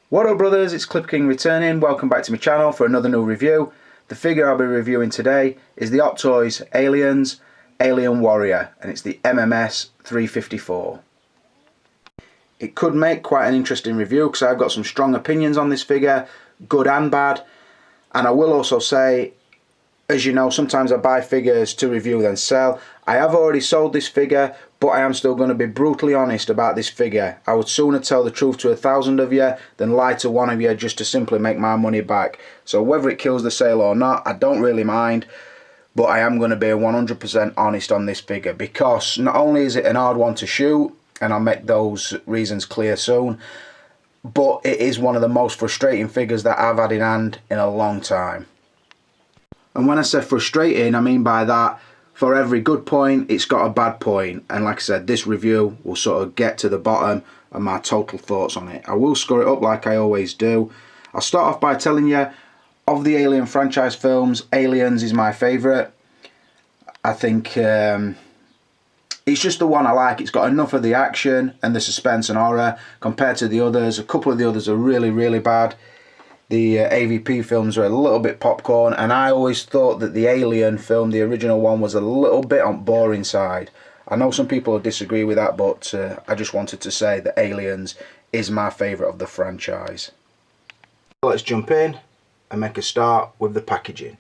What up brothers, it's Clip King returning. Welcome back to my channel for another new review. The figure I'll be reviewing today is the Hot Toys Aliens Alien Warrior, and it's the MMS 354. It could make quite an interesting review because I've got some strong opinions on this figure, good and bad. And I will also say, as you know, sometimes I buy figures to review then sell. I have already sold this figure, but I am still going to be brutally honest about this figure. I would sooner tell the truth to 1,000 of you than lie to one of you just to simply make my money back. So whether it kills the sale or not, I don't really mind. But I am going to be 100% honest on this figure, because not only is it an hard one to shoot, and I'll make those reasons clear soon, but it is one of the most frustrating figures that I've had in hand in a long time. And when I say frustrating, I mean by that, for every good point, it's got a bad point. And like I said, this review will sort of get to the bottom of my total thoughts on it. I will score it up like I always do. I'll start off by telling you, of the Alien franchise films, Aliens is my favourite. I think it's just the one I like. It's got enough of the action and the suspense and horror compared to the others. A couple of the others are really, really bad. The AVP films are a little bit popcorn, and I always thought that the Alien film, the original one, was a little bit on boring side. I know some people will disagree with that, but I just wanted to say that Aliens is my favourite of the franchise. Let's jump in and make a start with the packaging.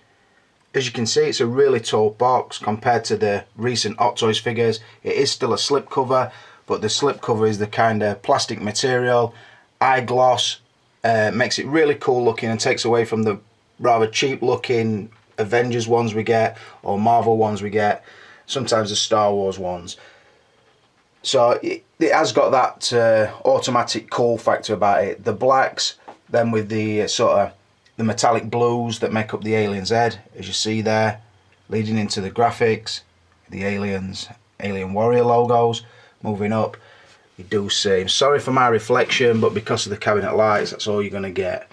As you can see, it's a really tall box compared to the recent Hot Toys figures. It is still a slipcover, but the slipcover is the kind of plastic material, eye gloss. Makes it really cool looking and takes away from the rather cheap looking Avengers ones we get, or Marvel ones we get, sometimes the Star Wars ones. So it has got that automatic cool factor about it. The blacks, then with the sort of the metallic blues that make up the alien's head, as you see there, leading into the graphics, the Aliens Alien Warrior logos. Moving up, you do see, I'm sorry for my reflection, but because of the cabinet lights, that's all you're going to get.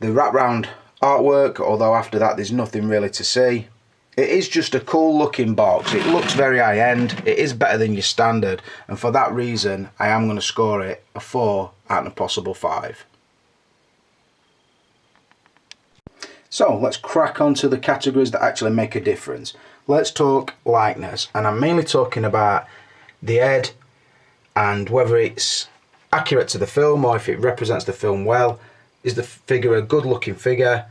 The wraparound artwork, although after that there's nothing really to see. It is just a cool looking box. It looks very high end. It is better than your standard, and for that reason I am going to score it a 4 out of a possible 5. So let's crack on to the categories that actually make a difference. Let's talk likeness, and I'm mainly talking about the head and whether it's accurate to the film or if it represents the film well. Is the figure a good looking figure,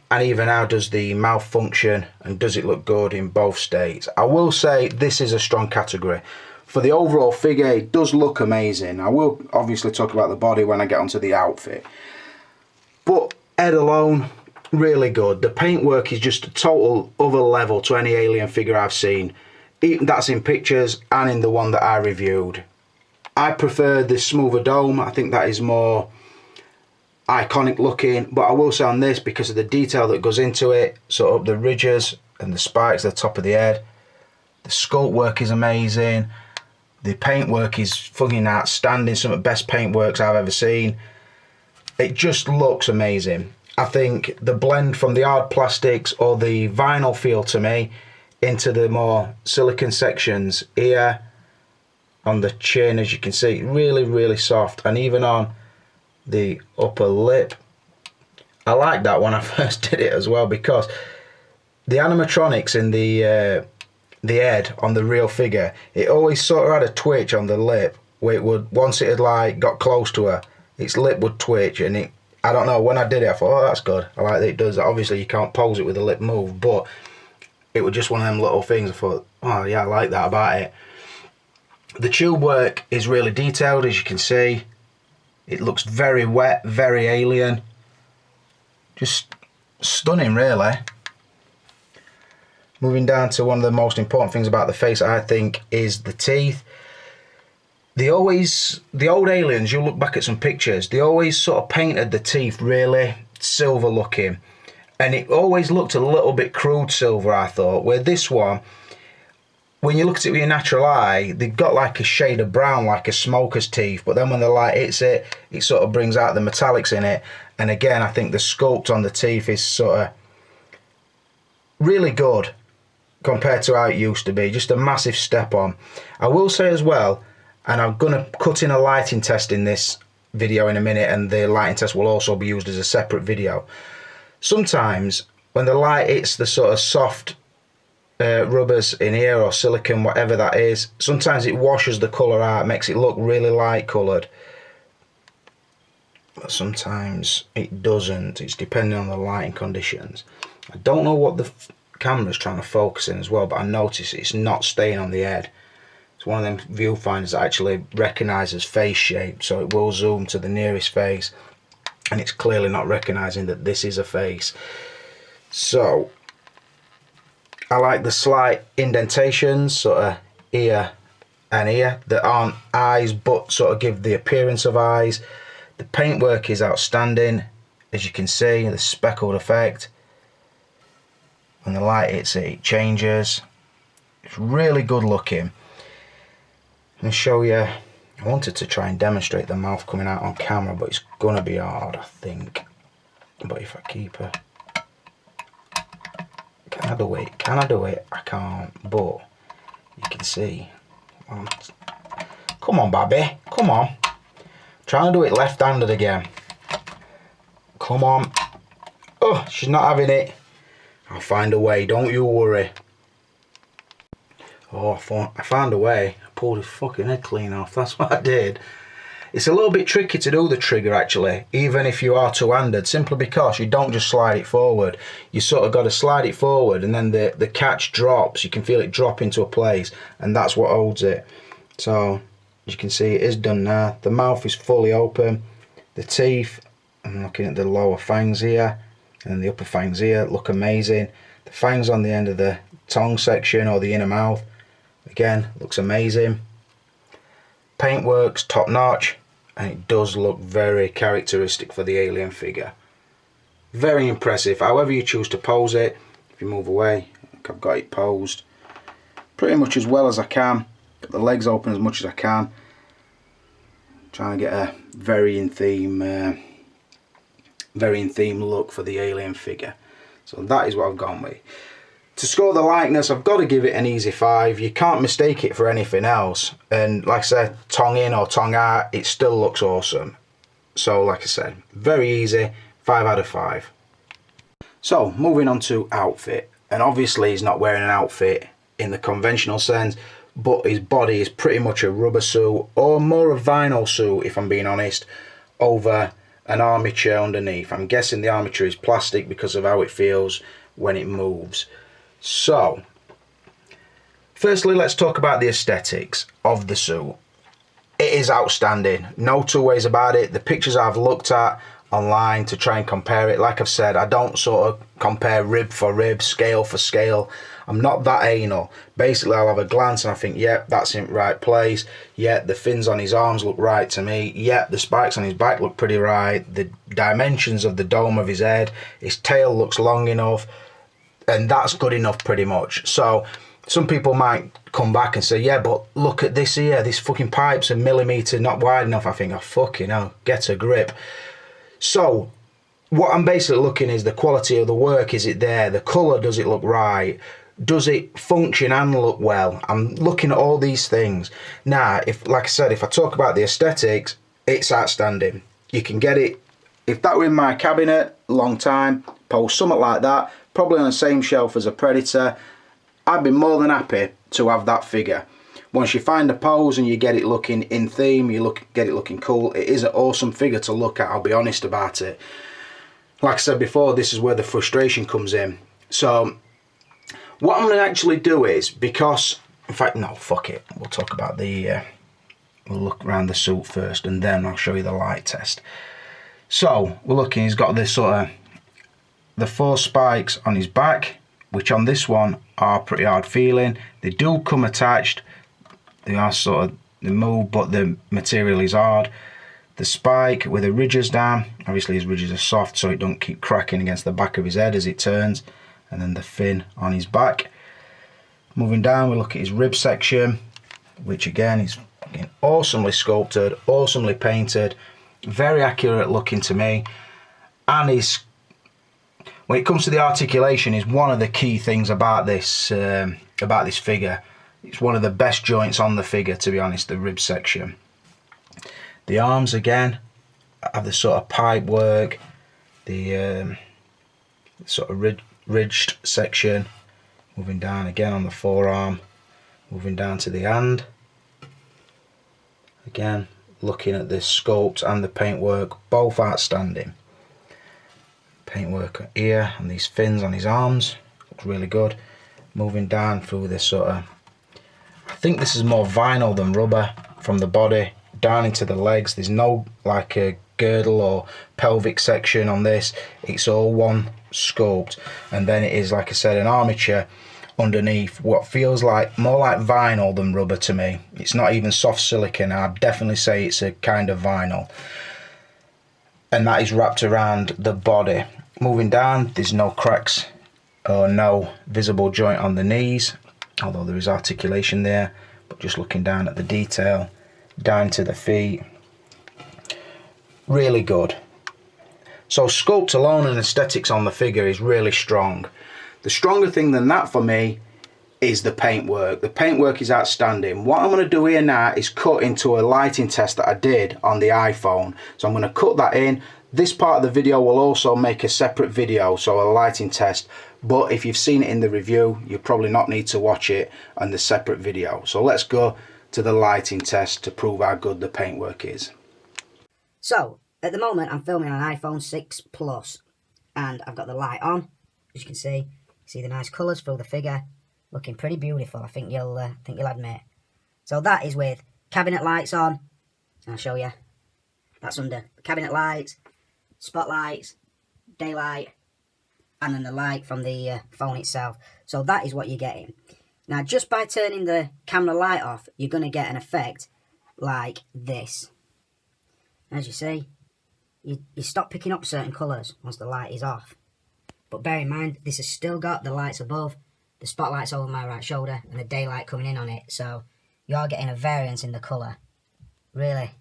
and even how does the mouth function, and does it look good in both states? I will say this is a strong category. For the overall figure, it does look amazing. I will obviously talk about the body when I get onto the outfit, but head alone, really good. The paintwork is just a total other level to any Alien figure I've seen. That's in pictures and in the one that I reviewed. I prefer the smoother dome. I think that is more iconic looking, but I will say on this, because of the detail that goes into it, sort of the ridges and the spikes at the top of the head, the sculpt work is amazing. The paintwork is fucking outstanding, some of the best paintworks I've ever seen. It just looks amazing. I think the blend from the hard plastics or the vinyl feel to me into the more silicone sections here on the chin, as you can see, really, really soft, and even on the upper lip. I like that when I first did it as well, because the animatronics in the head on the real figure, it always sort of had a twitch on the lip where it would, once it had like got close to her, its lip would twitch, and it, I don't know, when I did it I thought, oh, that's good, I like that it does that. Obviously you can't pose it with the lip move, but it was just one of them little things. I thought, oh yeah, I like that about it. The tube work is really detailed, as you can see. It looks very wet, very alien. Just stunning, really. Moving down to one of the most important things about the face, I think, is the teeth. The old aliens, you look back at some pictures, they always sort of painted the teeth really silver looking. And it always looked a little bit crude silver, I thought. Where this one, when you look at it with your natural eye, they've got like a shade of brown, like a smoker's teeth. But then when the light hits it, it sort of brings out the metallics in it. And again, I think the sculpt on the teeth is sort of really good compared to how it used to be. Just a massive step on. I will say as well, and I'm going to cut in a lighting test in this video in a minute, and the lighting test will also be used as a separate video. Sometimes when the light hits the sort of soft rubbers in here, or silicone, whatever that is, sometimes it washes the colour out, makes it look really light coloured, but sometimes it doesn't. It's depending on the lighting conditions. I don't know what the camera's trying to focus in as well, but I notice it's not staying on the head. It's one of them viewfinders that actually recognises face shape, so it will zoom to the nearest face, and it's clearly not recognising that this is a face. So I like the slight indentations, sort of ear and ear, that aren't eyes but sort of give the appearance of eyes. The paintwork is outstanding, as you can see, the speckled effect. When the light hits it, it changes. It's really good looking. I'm going to show you, I wanted to try and demonstrate the mouth coming out on camera, but it's going to be hard, I think. But if I keep her... Can I do it? Can I do it? I can't, but you can see. Come on, Babby, come on. Trying to do it left-handed again. Come on. Oh, she's not having it. I'll find a way, don't you worry. Oh, I found a way. I pulled his fucking head clean off, that's what I did. It's a little bit tricky to do the trigger actually, even if you are two-handed, simply because you don't just slide it forward. You sort of got to slide it forward, and then the catch drops. You can feel it drop into a place, and that's what holds it. So, as you can see, it is done now. The mouth is fully open. The teeth, I'm looking at the lower fangs here, and the upper fangs here, look amazing. The fangs on the end of the tongue section, or the inner mouth, again, looks amazing. Paintwork's top notch, and it does look very characteristic for the alien figure. Very impressive, however you choose to pose it. If you move away, I've got it posed pretty much as well as I can. Got the legs open as much as I can. Trying to get a very in theme look for the alien figure. So that is what I've gone with. To score the likeness, I've got to give it an easy 5. You can't mistake it for anything else. And like I said, tongue in or tongue out, it still looks awesome. So like I said, very easy, 5 out of 5. So moving on to outfit. And obviously he's not wearing an outfit in the conventional sense, but his body is pretty much a rubber suit, or more a vinyl suit if I'm being honest, over an armature underneath. I'm guessing the armature is plastic because of how it feels when it moves. So, firstly, let's talk about the aesthetics of the suit. It is outstanding, no two ways about it. The pictures I've looked at online to try and compare it, like I've said, I don't sort of compare rib for rib, scale for scale. I'm not that anal. Basically, I'll have a glance and I think, yep, that's in right place. Yep, the fins on his arms look right to me. Yep, the spikes on his back look pretty right. The dimensions of the dome of his head, his tail looks long enough. And that's good enough pretty much. So some people might come back and say, yeah, but look at this here, this fucking pipe's a millimetre not wide enough. I think, oh fucking hell, get a grip. So what I'm basically looking is the quality of the work. Is it there? The colour, does it look right? Does it function and look well? I'm looking at all these things. Now, if, like I said, if I talk about the aesthetics, it's outstanding. You can get it. If that were in my cabinet a long time, post something like that, probably on the same shelf as a Predator, I'd be more than happy to have that figure. Once you find a pose and you get it looking in theme, get it looking cool, it is an awesome figure to look at, I'll be honest about it. Like I said before, this is where the frustration comes in. So what I'm going to actually do is, because, in fact, no, fuck it, we'll talk about the, we'll look around the suit first and then I'll show you the light test. So we're looking, he's got this sort of, the 4 spikes on his back, which on this one are pretty hard feeling. They do come attached, they are sort of, they move, but the material is hard. The spike with the ridges down, obviously his ridges are soft so it don't keep cracking against the back of his head as it turns. And then the fin on his back. Moving down, we look at his rib section, which again is awesomely sculpted, awesomely painted, very accurate looking to me. And his, when it comes to the articulation, is one of the key things about this figure. It's one of the best joints on the figure, to be honest, the rib section. The arms again, have the sort of pipe work, the sort of ridged section, moving down again on the forearm, moving down to the hand. Again, looking at the sculpt and the paintwork, both outstanding. Paintwork here and these fins on his arms, looks really good. Moving down through this sort of, I think this is more vinyl than rubber, from the body down into the legs. There's no like a girdle or pelvic section on this, it's all one sculpt, and then it is, like I said, an armature underneath what feels like more like vinyl than rubber to me. It's not even soft silicone, I'd definitely say it's a kind of vinyl, and that is wrapped around the body. Moving down, there's no cracks or no visible joint on the knees, although there is articulation there, but just looking down at the detail, down to the feet, really good. So sculpt alone and aesthetics on the figure is really strong. The stronger thing than that for me is the paintwork. The paintwork is outstanding. What I'm going to do here now is cut into a lighting test that I did on the iPhone. So I'm going to cut that in. This part of the video will also make a separate video, so a lighting test. But if you've seen it in the review, you'll probably not need to watch it on the separate video. So let's go to the lighting test to prove how good the paintwork is. So, at the moment I'm filming on an iPhone 6 Plus, and I've got the light on. As you can see the nice colours through the figure, looking pretty beautiful, I think you'll admit. So that is with cabinet lights on. I'll show you. That's under cabinet lights, spotlights, daylight, and then the light from the phone itself. So that is what you're getting. Now, just by turning the camera light off, you're going to get an effect like this. As you see, you stop picking up certain colours once the light is off. But bear in mind, this has still got the lights above, the spotlights over my right shoulder, and the daylight coming in on it. So you are getting a variance in the colour. Really,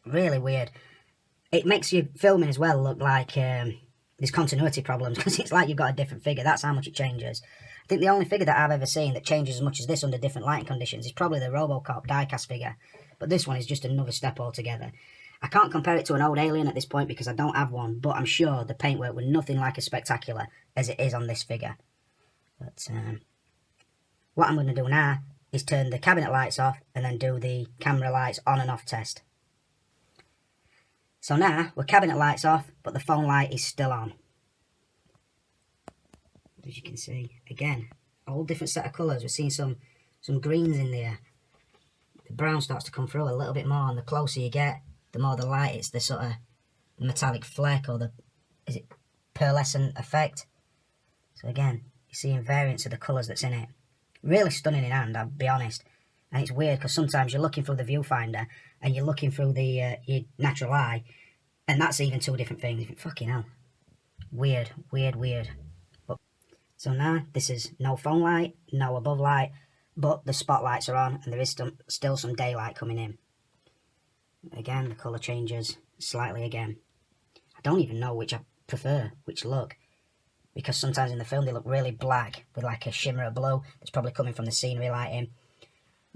really weird. It makes your filming as well look like there's continuity problems, because it's like you've got a different figure. That's how much it changes. I think the only figure that I've ever seen that changes as much as this under different lighting conditions is probably the Robocop diecast figure. But this one is just another step altogether. I can't compare it to an old Alien at this point because I don't have one, but I'm sure the paintwork was nothing like as spectacular as it is on this figure. But what I'm going to do now is turn the cabinet lights off and then do the camera lights on and off test. So now, we're cabinet lights off, but the phone light is still on. As you can see, again, a whole different set of colours. We're seeing some greens in there. The brown starts to come through a little bit more, and the closer you get, the more the light, it's the sort of metallic fleck, or is it pearlescent effect? So again, you're seeing variants of the colours that's in it. Really stunning in hand, I'll be honest. And it's weird because sometimes you're looking through the viewfinder and you're looking through the your natural eye, and that's even two different things. You think, fucking hell. Weird, weird, weird. But, so now, this is no phone light, no above light, but the spotlights are on and there is still some daylight coming in. Again, the colour changes slightly again. I don't even know which I prefer, which look, because sometimes in the film they look really black with like a shimmer of blue that's probably coming from the scenery lighting.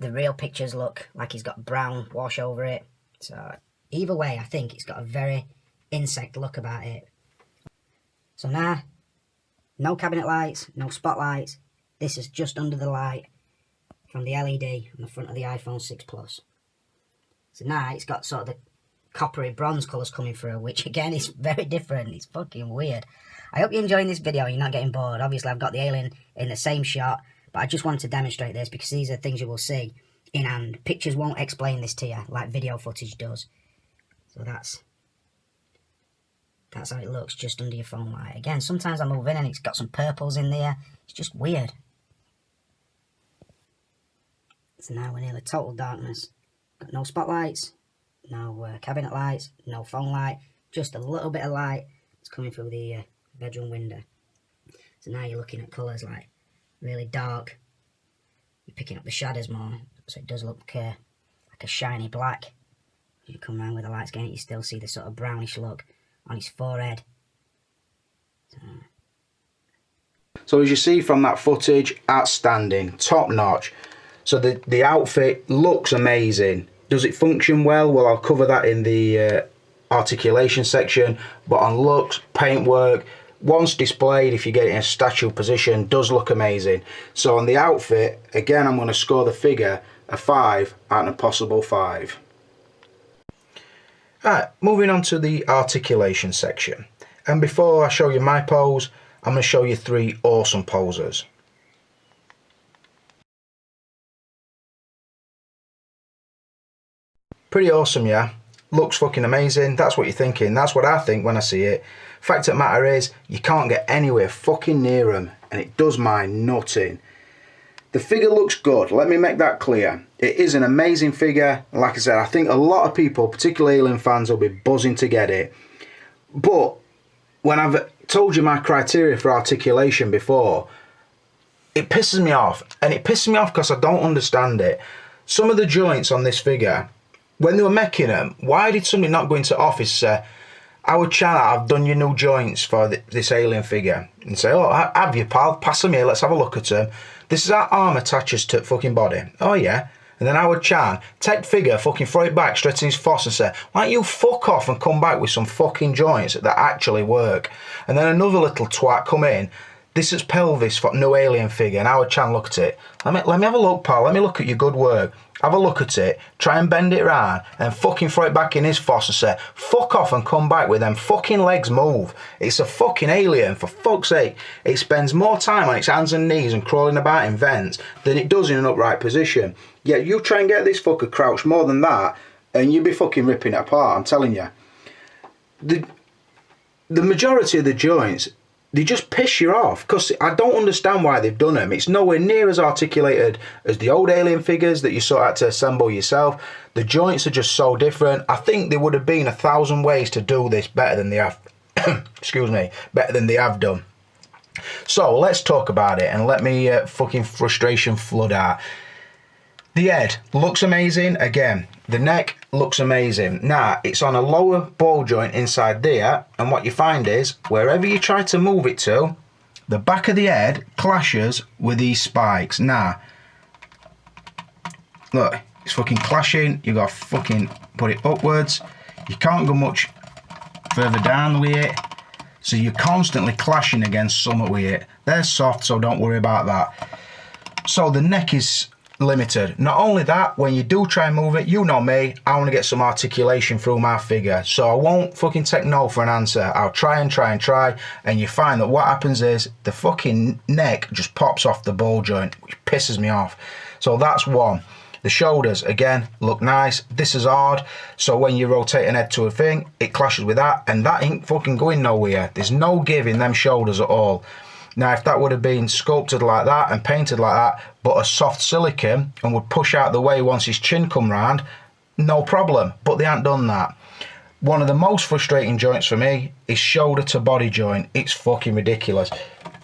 The real pictures look like he's got brown wash over it. So either way, I think it's got a very insect look about it. So now, no cabinet lights, no spotlights. This is just under the light from the LED on the front of the iPhone 6 Plus. So now it's got sort of the coppery bronze colours coming through, which again is very different. It's fucking weird. I hope you're enjoying this video and you're not getting bored. Obviously I've got the alien in the same shot, but I just wanted to demonstrate this because these are things you will see in hand. Pictures won't explain this to you like video footage does. So that's how it looks just under your phone light. Again, sometimes I move in and it's got some purples in there. It's just weird. So now we're nearly total darkness. Got no spotlights, no cabinet lights, no phone light, just a little bit of light that's coming through the bedroom window. So now you're looking at colours like really dark. You're picking up the shadows more, so it does look like a shiny black. As you come around with the lights again, you still see the sort of brownish look on his forehead. So as you see from that footage, outstanding, top notch. So the outfit looks amazing. Does it function well? Well, I'll cover that in the articulation section, but on looks, paintwork, once displayed, if you get it in a statue position, does look amazing. So on the outfit, again, I'm going to score the figure a 5 out of a possible 5. Alright, moving on to the articulation section. And before I show you my pose, I'm going to show you 3 awesome poses. Pretty awesome, yeah? Looks fucking amazing. That's what you're thinking. That's what I think when I see it. Fact of the matter is, you can't get anywhere fucking near them, and it does my nutting. The figure looks good, let me make that clear. It is an amazing figure. Like I said, I think a lot of people, particularly Alien fans, will be buzzing to get it. But when I've told you my criteria for articulation before, it pisses me off. And it pisses me off because I don't understand it. Some of the joints on this figure, when they were making them, why did somebody not go into office and say, our channel, I've done your new joints for this alien figure, and say, oh, have you, pal? Pass them here, let's have a look at them. This is how arm attaches to fucking body. Oh yeah. And then Howard Chan, take figure, fucking throw it back straight in his foss and say, why don't you fuck off and come back with some fucking joints that actually work? And then another little twat come in, this is pelvis for no alien figure, and Howard Chan look at it. Let me have a look, pal, let me look at your good work. Have a look at it, try and bend it around, and fucking throw it back in his foss and say, fuck off and come back with them fucking legs move. It's a fucking alien, for fuck's sake. It spends more time on its hands and knees and crawling about in vents than it does in an upright position. Yet you try and get this fucker crouched more than that, and you'd be fucking ripping it apart, I'm telling you. The majority of the joints, they just piss you off, because I don't understand why they've done them. It's nowhere near as articulated as the old alien figures that you sort of had to assemble yourself. The joints are just so different. I think there would have been 1,000 ways to do this better than they have excuse me, better than they have done. So let's talk about it, and let me fucking frustration flood out. The head looks amazing. Again, the neck looks amazing. Now, it's on a lower ball joint inside there, and what you find is, wherever you try to move it to, the back of the head clashes with these spikes. Now, look, it's fucking clashing. You gotta fucking put it upwards. You can't go much further down with it, so you're constantly clashing against something with it. They're soft, so don't worry about that. So the neck is limited. Not only that, when you do try and move it, you know me, I want to get some articulation through my figure, so I won't fucking take no for an answer. I'll try and try and try, and you find that what happens is the fucking neck just pops off the ball joint, which pisses me off. So that's one. The shoulders, again, look nice. This is hard, so when you rotate an head to a thing, it clashes with that, and that ain't fucking going nowhere. There's no give in them shoulders at all. Now, if that would have been sculpted like that and painted like that, but a soft silicone and would push out the way once his chin come round, no problem. But they ain't done that. One of the most frustrating joints for me is shoulder to body joint. It's fucking ridiculous.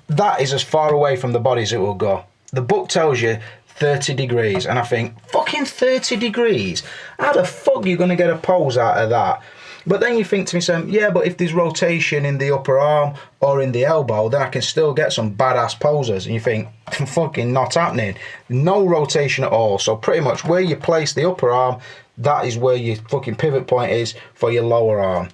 That is as far away from the body as it will go. The book tells you 30 degrees, and I think, fucking 30 degrees? How the fuck are you going to get a pose out of that? But then you think to yourself, yeah, but if there's rotation in the upper arm or in the elbow, then I can still get some badass poses. And you think, fucking not happening. No rotation at all. So pretty much where you place the upper arm, that is where your fucking pivot point is for your lower arm.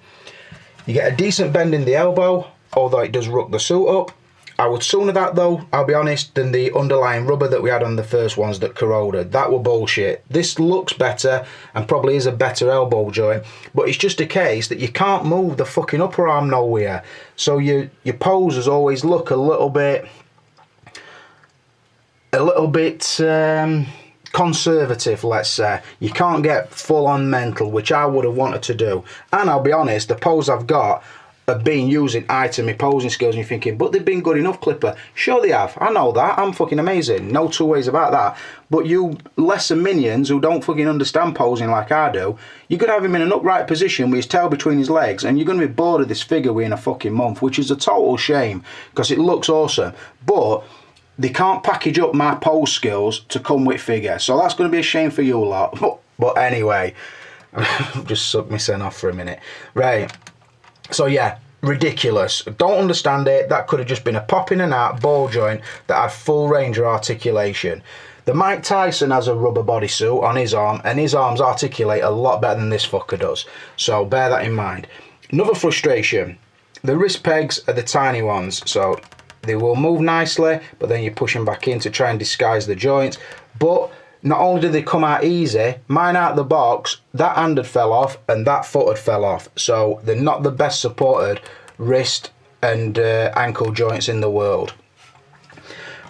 You get a decent bend in the elbow, although it does ruck the suit up. I would sooner that, though, I'll be honest, than the underlying rubber that we had on the first ones that corroded. That were bullshit. This looks better and probably is a better elbow joint, but it's just a case that you can't move the fucking upper arm nowhere. So your poses always look a little bit conservative, let's say. You can't get full on mental, which I would have wanted to do. And I'll be honest, the pose I've got have been using eye to my posing skills, and you're thinking, but they've been good enough, Clipper. Sure they have, I know that, I'm fucking amazing, no two ways about that. But you lesser minions who don't fucking understand posing like I do, you're going to have him in an upright position with his tail between his legs, and you're going to be bored of this figure within a fucking month, which is a total shame, because it looks awesome. But they can't package up my pose skills to come with figure, so that's going to be a shame for you lot. But anyway, just suck myself off for a minute. Right. So yeah, ridiculous. Don't understand it. That could have just been a pop in and out ball joint that had full range of articulation. The Mike Tyson has a rubber bodysuit on his arm, and his arms articulate a lot better than this fucker does. So bear that in mind. Another frustration, the wrist pegs are the tiny ones, so they will move nicely, but then you push them back in to try and disguise the joints. But not only do they come out easy, mine out the box, that hand had fell off and that foot had fell off. So they're not the best supported wrist and ankle joints in the world.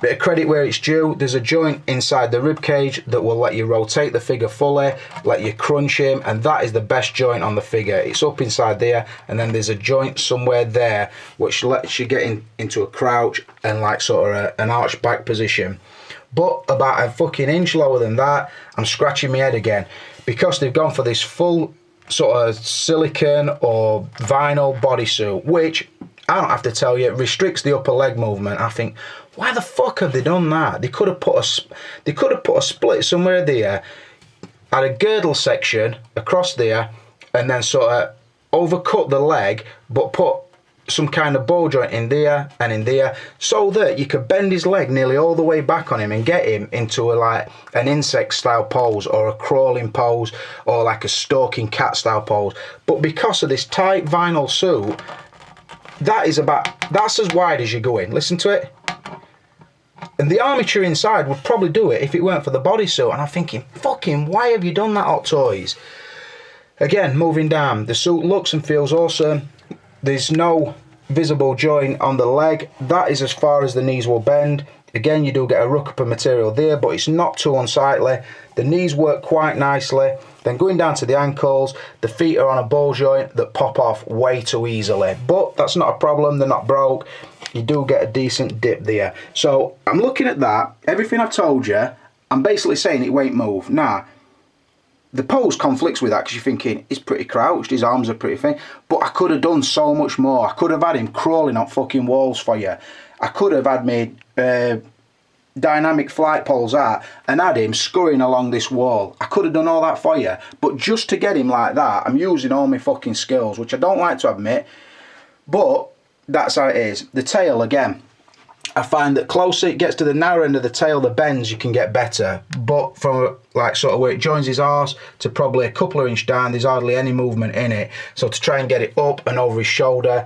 Bit of credit where it's due, there's a joint inside the rib cage that will let you rotate the figure fully, let you crunch him, and that is the best joint on the figure. It's up inside there, and then there's a joint somewhere there which lets you get into a crouch and like sort of an arched back position. But about a fucking inch lower than that, I'm scratching my head again, because they've gone for this full sort of silicone or vinyl bodysuit, which I don't have to tell you, restricts the upper leg movement. I think, why the fuck have they done that? They could have put a split somewhere there, had a girdle section across there, and then sort of overcut the leg, but put some kind of ball joint in there and in there, so that you could bend his leg nearly all the way back on him and get him into like an insect style pose or a crawling pose or like a stalking cat style pose. But because of this tight vinyl suit, that's as wide as you're going. Listen to it. And the armature inside would probably do it if it weren't for the bodysuit. And I'm thinking, fucking, why have you done that, Hot Toys? Again, moving down, the suit looks and feels awesome. There's no visible joint on the leg. That is as far as the knees will bend. Again, you do get a Robocop material there, but it's not too unsightly. The knees work quite nicely. Then going down to the ankles, the feet are on a ball joint that pop off way too easily. But that's not a problem, they're not broke. You do get a decent dip there. So I'm looking at that, everything I've told you, I'm basically saying it won't move. Now, the pose conflicts with that because you're thinking, he's pretty crouched, his arms are pretty thin. But I could have done so much more. I could have had him crawling on fucking walls for you. I could have had me dynamic flight poles out and had him scurrying along this wall. I could have done all that for you. But just to get him like that, I'm using all my fucking skills, which I don't like to admit. But that's how it is. The tail, again, I find that closer it gets to the narrow end of the tail, the bends you can get better. But from like sort of where it joins his arse to probably a couple of inch down, there's hardly any movement in it. So to try and get it up and over his shoulder,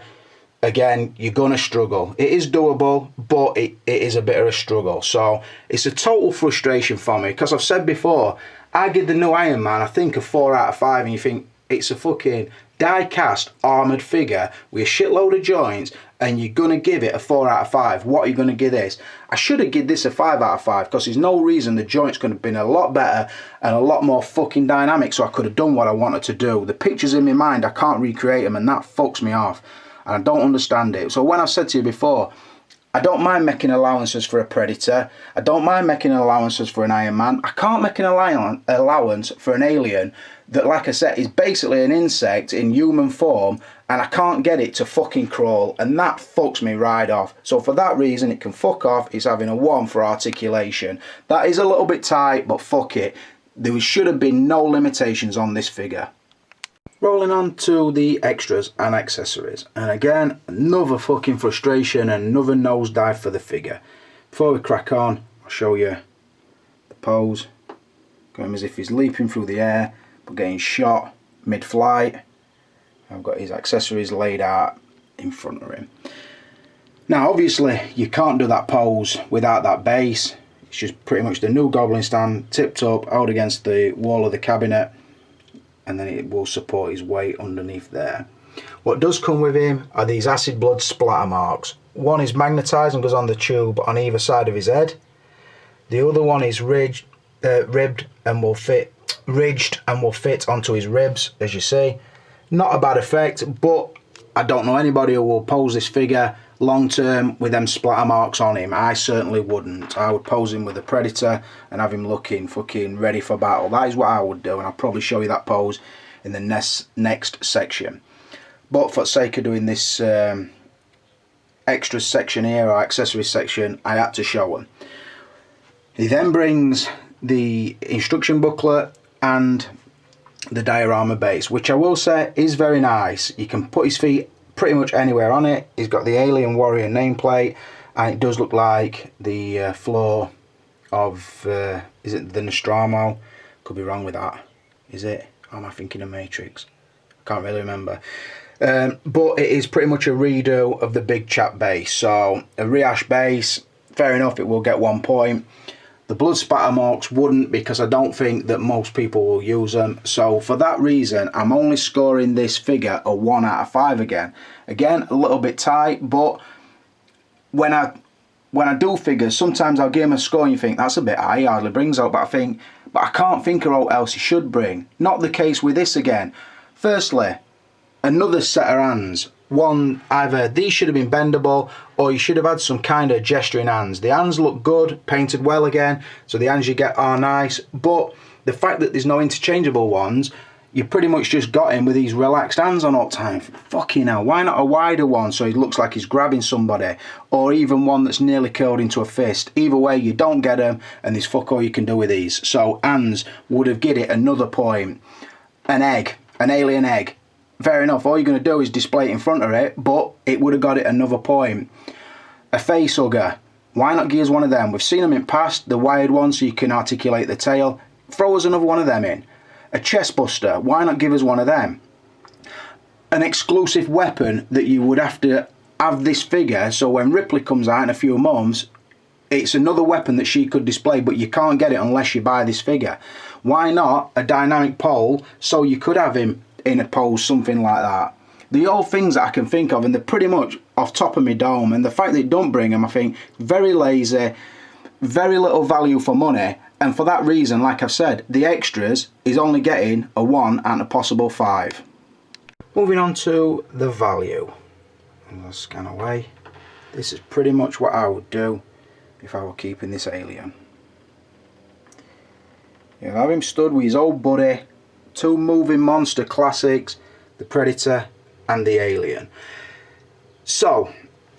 again, you're gonna struggle. It is doable, but it is a bit of a struggle. So it's a total frustration for me, because I've said before, I give the new Iron Man, I think, a 4 out of 5, and you think it's a fucking die-cast armoured figure with a shitload of joints, and you're gonna give it a 4 out of 5. What are you gonna give this? I should have given this a 5 out of 5, because there's no reason the joints could have been a lot better and a lot more fucking dynamic, so I could have done what I wanted to do. The pictures in my mind, I can't recreate them, and that fucks me off, and I don't understand it. So when I've said to you before, I don't mind making allowances for a Predator, I don't mind making allowances for an Iron Man, I can't make an allowance for an alien that, like I said, is basically an insect in human form, and I can't get it to fucking crawl, and that fucks me right off. So for that reason, it can fuck off. It's having a 1 for articulation. That is a little bit tight, but fuck it. There should have been no limitations on this figure. Rolling on to the extras and accessories, and again, another fucking frustration, another nosedive for the figure. Before we crack on, I'll show you the pose. Got him as if he's leaping through the air, but getting shot mid-flight. I've got his accessories laid out in front of him. Now obviously you can't do that pose without that base. It's just pretty much the new Goblin stand, tipped up, out against the wall of the cabinet, and then it will support his weight underneath there. What does come with him are these acid blood splatter marks. One is magnetised and goes on the tube on either side of his head. The other one is ridged and will fit onto his ribs, as you see. Not a bad effect, but I don't know anybody who will pose this figure long term with them splatter marks on him. I certainly wouldn't. I would pose him with a Predator and have him looking fucking ready for battle. That is what I would do, and I'll probably show you that pose in the next section. But for the sake of doing this extras section here, or accessories section, I had to show him. He then brings the instruction booklet and the diorama base, which I will say is very nice. You can put his feet pretty much anywhere on it. He's got the Alien Warrior nameplate, and it does look like the floor of, is it the Nostromo? Could be wrong with that. Is it? Or am I thinking of Matrix? Can't really remember. But it is pretty much a redo of the big chap base. So a rehash base, fair enough, it will get 1 point. The blood spatter marks wouldn't, because I don't think that most people will use them. So for that reason, I'm only scoring this figure a 1 out of 5 again. Again, a little bit tight, but when I do figures, sometimes I'll give him a score and you think, that's a bit high, he hardly brings out, but I can't think of what else he should bring. Not the case with this again. Firstly, another set of hands. One, either these should have been bendable, or you should have had some kind of gesturing hands. The hands look good, painted well again, so the hands you get are nice, but the fact that there's no interchangeable ones, you pretty much just got him with these relaxed hands on all the time. Fucking hell, why not a wider one so he looks like he's grabbing somebody, or even one that's nearly curled into a fist? Either way, you don't get them, and there's fuck all you can do with these. So hands would have given it another point. An egg, an alien egg. Fair enough, all you're going to do is display it in front of it, but it would have got it another point. A face hugger, why not give us one of them? We've seen them in past, the wired ones so you can articulate the tail. Throw us another one of them in. A chest buster, why not give us one of them? An exclusive weapon that you would have to have this figure, so when Ripley comes out in a few months, it's another weapon that she could display, but you can't get it unless you buy this figure. Why not a dynamic pole, so you could have him in a pose, something like that. The all things that I can think of, and they're pretty much off top of my dome, and the fact that it don't bring them, I think, very lazy, very little value for money, and for that reason, like I've said, the extras is only getting a 1 out of possible 5. Moving on to the value. I'll scan away. This is pretty much what I would do if I were keeping this alien. You have him stood with his old buddy, 2 moving monster classics, the Predator and the Alien. So,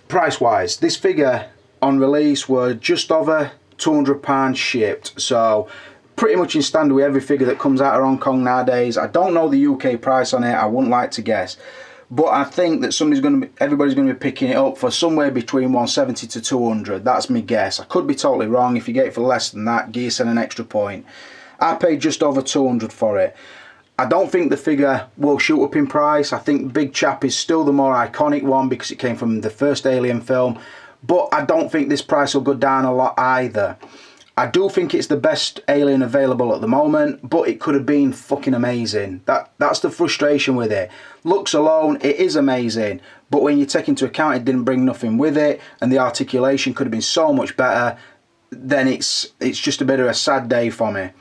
price wise, this figure on release were just over £200 shipped, so pretty much in standard with every figure that comes out of Hong Kong nowadays. I don't know the UK price on it, I wouldn't like to guess, but I think that everybody's going to be picking it up for somewhere between 170 to 200. That's my guess. I could be totally wrong. If you get it for less than that, give yourself an extra point. I paid just over 200 for it. I don't think the figure will shoot up in price. I think Big Chap is still the more iconic one because it came from the first Alien film. But I don't think this price will go down a lot either. I do think it's the best Alien available at the moment, but it could have been fucking amazing. That's the frustration with it. Looks alone, it is amazing. But when you take into account it didn't bring nothing with it, and the articulation could have been so much better, then it's just a bit of a sad day for me.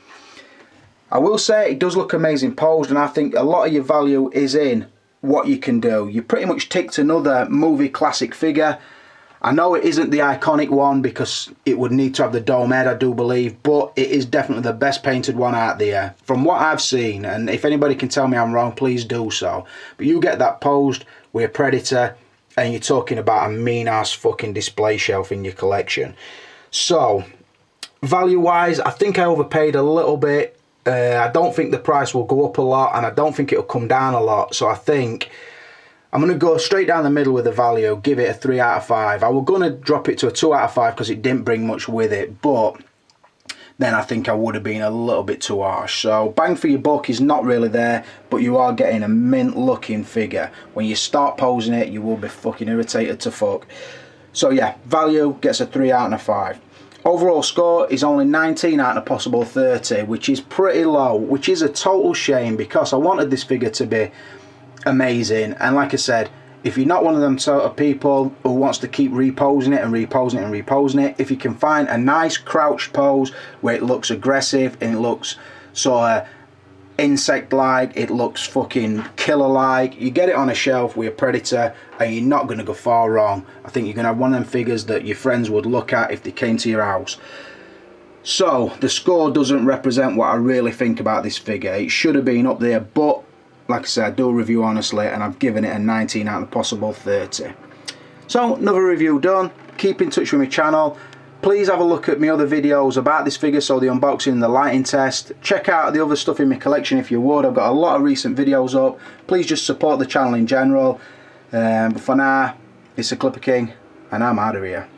I will say it does look amazing posed, and I think a lot of your value is in what you can do. You pretty much ticked another movie classic figure. I know it isn't the iconic one because it would need to have the dome head, I do believe, but it is definitely the best painted one out there from what I've seen, and if anybody can tell me I'm wrong, please do so. But you get that posed with a Predator and you're talking about a mean ass fucking display shelf in your collection. So value wise, I think I overpaid a little bit. I don't think the price will go up a lot, and I don't think it'll come down a lot, so I think I'm going to go straight down the middle with the value, give it a 3 out of 5. I was going to drop it to a 2 out of 5 because it didn't bring much with it, but then I think I would have been a little bit too harsh. So bang for your buck is not really there, but you are getting a mint looking figure. When you start posing it, you will be fucking irritated to fuck. So yeah, value gets a 3 out of 5. Overall score is only 19 out of possible 30, which is pretty low, which is a total shame because I wanted this figure to be amazing. And like I said, if you're not one of them sort of people who wants to keep reposing it and reposing it and reposing it, if you can find a nice crouched pose where it looks aggressive and it looks sort of insect-like, it looks fucking killer-like, you get it on a shelf with a Predator and you're not going to go far wrong. I think you're going to have one of them figures that your friends would look at if they came to your house. So the score doesn't represent what I really think about this figure. It should have been up there, but like I said, I do a review honestly and I've given it a 19 out of possible 30. So another review done. Keep in touch with my channel. Please have a look at my other videos about this figure, so the unboxing and the lighting test. Check out the other stuff in my collection if you would. I've got a lot of recent videos up. Please just support the channel in general. But for now, it's the Clipper King and I'm out of here.